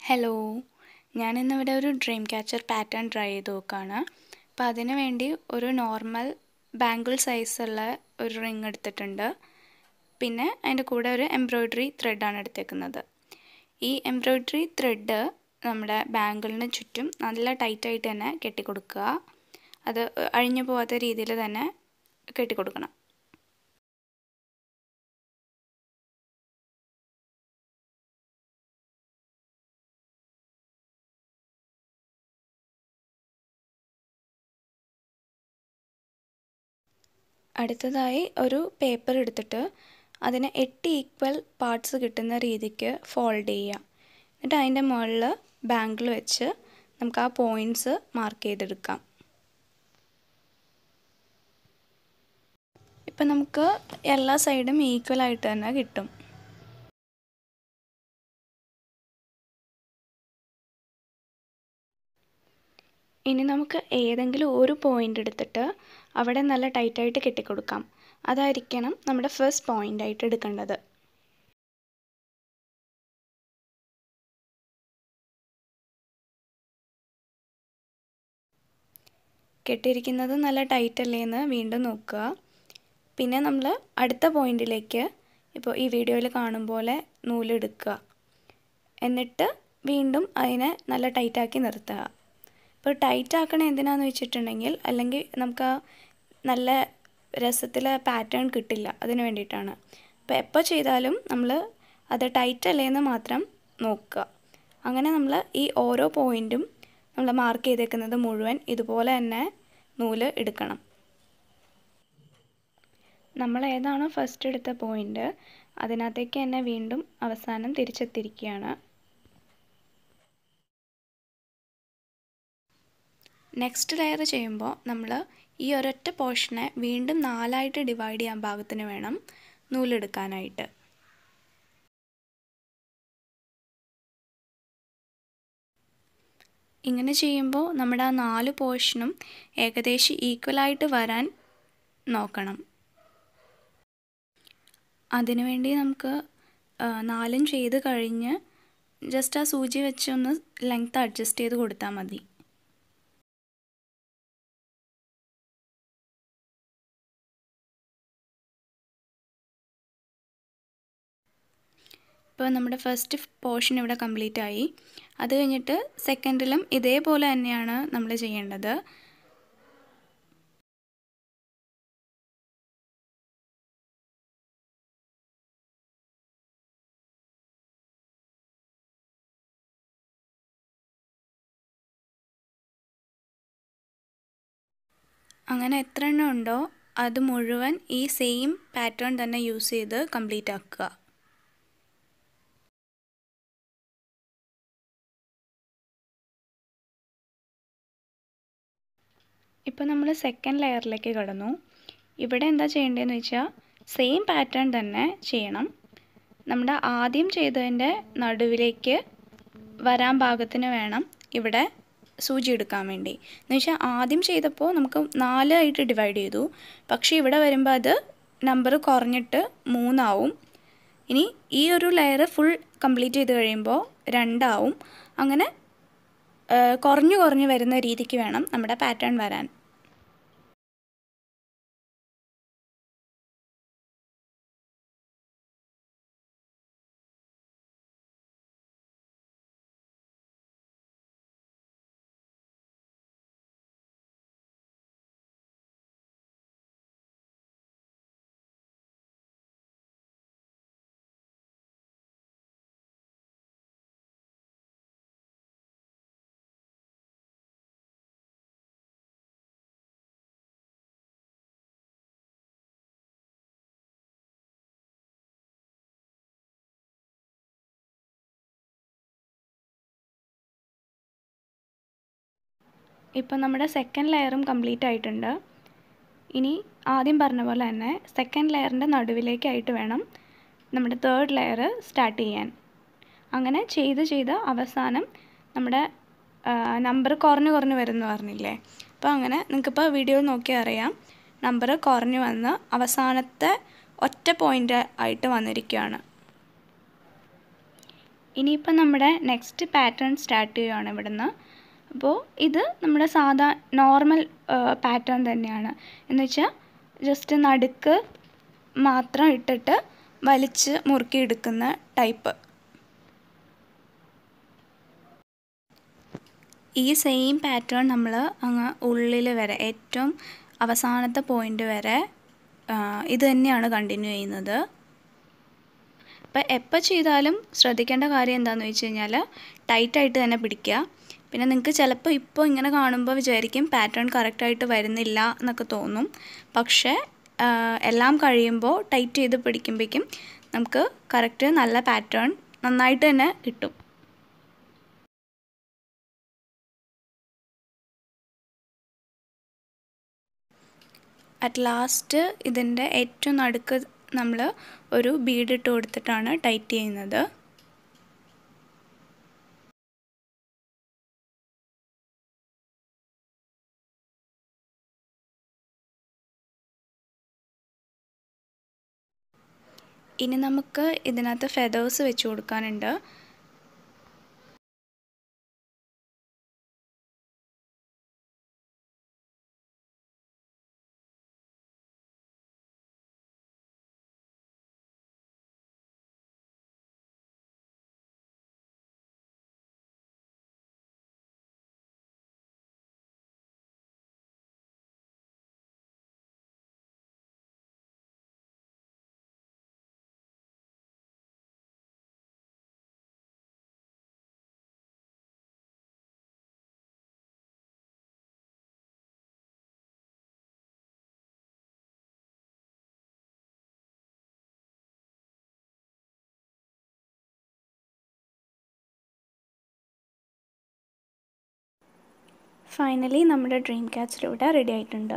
Hello, ഞാനിന്നിവിടെ ഒരു dream catcher pattern try ചെയ്ത് നോക്കുകയാണ്. അപ്പോൾ അതിന് വേണ്ടി ഒരു നോർമൽ ബാംഗിൾ സൈസുള്ള ഒരു റിങ് എടുത്തിട്ടുണ്ട്. പിന്നെ അതിൻ്റെ കൂടെ ഒരു എംബ്രോയ്ഡറി ത്രെഡാണ് എടുത്തേക്കുന്നത്. ഈ എംബ്രോയ്ഡറി ത്രെഡ് നമ്മുടെ ബാംഗിളിന് ചുറ്റും നല്ല ടൈറ്റായിട്ട് തന്നെ കെട്ടിക്കൊടുക്കുക. അത് അഴിഞ്ഞു പോകാത്ത രീതിയിൽ തന്നെ കെട്ടിക്കൊടുക്കണം. അടുത്തതായി ഒരു പേപ്പർ എടുത്തിട്ട് അതിനെ 8 ഈക്വൽ പാർട്സ് കിട്ടുന്ന രീതിക്ക് ഫോൾഡ് ചെയ്യുക. എന്നിട്ട് അതിൻ്റെ മുകളിൽ ബാംഗിൾ വെച്ച് നമുക്ക് ആ പോയിൻറ്റ്സ് മാർക്ക് ചെയ്തെടുക്കാം. ഇപ്പം നമുക്ക് എല്ലാ സൈഡും ഈക്വലായിട്ട് തന്നെ കിട്ടും. ഇനി നമുക്ക് ഏതെങ്കിലും ഒരു പോയിൻ്റ് എടുത്തിട്ട് അവിടെ നല്ല ടൈറ്റായിട്ട് കെട്ടിക്കൊടുക്കാം. അതായിരിക്കണം നമ്മുടെ ഫസ്റ്റ് പോയിൻ്റായിട്ട് എടുക്കേണ്ടത്. കെട്ടിയിരിക്കുന്നത് നല്ല ടൈറ്റ് അല്ലേ എന്ന് വീണ്ടും നോക്കുക. പിന്നെ നമ്മൾ അടുത്ത പോയിൻറ്റിലേക്ക് ഇപ്പോൾ ഈ വീഡിയോയിൽ കാണും പോലെ നൂലെടുക്കുക. എന്നിട്ട് വീണ്ടും അതിനെ നല്ല ടൈറ്റാക്കി നിർത്തുക. ഇപ്പോൾ ടൈറ്റ് ആക്കണ എന്തിനാന്ന് വെച്ചിട്ടുണ്ടെങ്കിൽ അല്ലെങ്കിൽ നമുക്ക് നല്ല രസത്തിൽ പാറ്റേൺ കിട്ടില്ല, അതിന് വേണ്ടിയിട്ടാണ്. അപ്പോൾ എപ്പോൾ ചെയ്താലും നമ്മൾ അത് ടൈറ്റ് അല്ലേന്ന് മാത്രം നോക്കുക. അങ്ങനെ നമ്മൾ ഈ ഓരോ പോയിൻറ്റും നമ്മൾ മാർക്ക് ചെയ്തേക്കുന്നത് മുഴുവൻ ഇതുപോലെ തന്നെ നൂല് എടുക്കണം. നമ്മൾ ഏതാണോ ഫസ്റ്റ് എടുത്ത പോയിൻ്റ് അതിനകത്തേക്ക് തന്നെ വീണ്ടും അവസാനം തിരിച്ചെത്തിയിരിക്കുകയാണ്. നെക്സ്റ്റ് ലെയർ ചെയ്യുമ്പോൾ നമ്മൾ ഈ ഒരൊറ്റ പോർഷനെ വീണ്ടും 4ആയിട്ട് ഡിവൈഡ് ചെയ്യാൻ പാകത്തിന് വേണം നൂലെടുക്കാനായിട്ട്. ഇങ്ങനെ ചെയ്യുമ്പോൾ നമ്മുടെ ആ 4 പോർഷനും ഏകദേശം ഈക്വലായിട്ട് വരാൻ നോക്കണം. അതിനുവേണ്ടി നമുക്ക് 4ഉം ചെയ്ത് കഴിഞ്ഞ് ജസ്റ്റ് ആ സൂചി വെച്ച് ഒന്ന് ലെങ്ത് അഡ്ജസ്റ്റ് ചെയ്ത് കൊടുത്താൽ മതി. ഇപ്പോൾ നമ്മുടെ ഫസ്റ്റ് പോർഷൻ ഇവിടെ കംപ്ലീറ്റ് ആയി. അത് കഴിഞ്ഞിട്ട് സെക്കൻഡിലും ഇതേപോലെ തന്നെയാണ് നമ്മൾ ചെയ്യേണ്ടത്. അങ്ങനെ എത്ര എണ്ണം ഉണ്ടോ അത് മുഴുവൻ ഈ സെയിം പാറ്റേൺ തന്നെ യൂസ് ചെയ്ത് കംപ്ലീറ്റ് ആക്കുക. ഇപ്പോൾ നമ്മൾ സെക്കൻഡ് ലെയറിലേക്ക് കടന്നു. ഇവിടെ എന്താ ചെയ്യേണ്ടതെന്ന് വെച്ചാൽ സെയിം പാറ്റേൺ തന്നെ ചെയ്യണം. നമ്മുടെ ആദ്യം ചെയ്തതിൻ്റെ നടുവിലേക്ക് വരാൻ പാകത്തിന് വേണം ഇവിടെ സൂചി എടുക്കാൻ വേണ്ടി. എന്ന് വെച്ചാൽ ആദ്യം ചെയ്തപ്പോൾ നമുക്ക് 4 ആയിട്ട് ഡിവൈഡ് ചെയ്തു. പക്ഷേ ഇവിടെ വരുമ്പോൾ അത് നമ്പർ കുറഞ്ഞിട്ട് 3 ആവും. ഇനി ഈ ഒരു ലെയർ ഫുൾ കംപ്ലീറ്റ് ചെയ്ത് കഴിയുമ്പോൾ 2 ആവും. അങ്ങനെ കുറഞ്ഞു വരുന്ന രീതിക്ക് വേണം നമ്മുടെ പാറ്റേൺ വരാൻ. ഇപ്പം നമ്മുടെ സെക്കൻഡ് ലെയറും കംപ്ലീറ്റ് ആയിട്ടുണ്ട്. ഇനി ആദ്യം പറഞ്ഞ പോലെ തന്നെ സെക്കൻഡ് ലെയറിൻ്റെ നടുവിലേക്കായിട്ട് വേണം നമ്മുടെ തേർഡ് ലെയർ സ്റ്റാർട്ട് ചെയ്യാൻ. അങ്ങനെ ചെയ്ത് അവസാനം നമ്മുടെ നമ്പർ കുറഞ്ഞു വരുമെന്ന് പറഞ്ഞില്ലേ. അപ്പോൾ അങ്ങനെ നിങ്ങൾക്കിപ്പോൾ വീഡിയോ നോക്കിയാൽ അറിയാം, നമ്പർ കുറഞ്ഞു വന്ന് അവസാനത്തെ ഒറ്റ പോയിൻ്റ് ആയിട്ട് വന്നിരിക്കുകയാണ്. ഇനിയിപ്പോൾ നമ്മുടെ നെക്സ്റ്റ് പാറ്റേൺ സ്റ്റാർട്ട് ചെയ്യുകയാണ് ഇവിടുന്ന്. അപ്പോൾ ഇത് നമ്മുടെ സാധാ നോർമൽ പാറ്റേൺ തന്നെയാണ്. എന്ന് വെച്ചാൽ ജസ്റ്റ് നടുക്ക് മാത്രം ഇട്ടിട്ട് വലിച്ച് മുറുക്കിയെടുക്കുന്ന ടൈപ്പ്. ഈ സെയിം പാറ്റേൺ നമ്മൾ അങ്ങ് ഉള്ളിൽ വരെ ഏറ്റവും അവസാനത്തെ പോയിൻ്റ് വരെ ഇത് തന്നെയാണ് കണ്ടിന്യൂ ചെയ്യുന്നത്. അപ്പോൾ എപ്പോൾ ചെയ്താലും ശ്രദ്ധിക്കേണ്ട കാര്യം എന്താണെന്ന് വെച്ച് കഴിഞ്ഞാൽ ടൈറ്റായിട്ട് തന്നെ പിടിക്കുക. പിന്നെ നിങ്ങൾക്ക് ചിലപ്പോൾ ഇപ്പോൾ ഇങ്ങനെ കാണുമ്പോൾ വിചാരിക്കും പാറ്റേൺ കറക്റ്റായിട്ട് വരുന്നില്ല എന്നൊക്കെ തോന്നും. പക്ഷേ എല്ലാം കഴിയുമ്പോൾ ടൈറ്റ് ചെയ്ത് പിടിക്കുമ്പോഴേക്കും നമുക്ക് കറക്റ്റ് നല്ല പാറ്റേൺ നന്നായിട്ട് തന്നെ കിട്ടും. അറ്റ് ലാസ്റ്റ് ഇതിൻ്റെ ഏറ്റവും നടുക്ക് നമ്മൾ ഒരു ബീഡ് ഇട്ട് കൊടുത്തിട്ടാണ് ടൈറ്റ് ചെയ്യുന്നത്. ഇനി നമുക്ക് ഇതിനകത്ത് ഫെദേഴ്സ് വെച്ച് കൊടുക്കാനുണ്ട്. ഫൈനലി നമ്മുടെ ഡ്രീം ക്യാച്ചർ ഇവിടെ റെഡി ആയിട്ടുണ്ട്.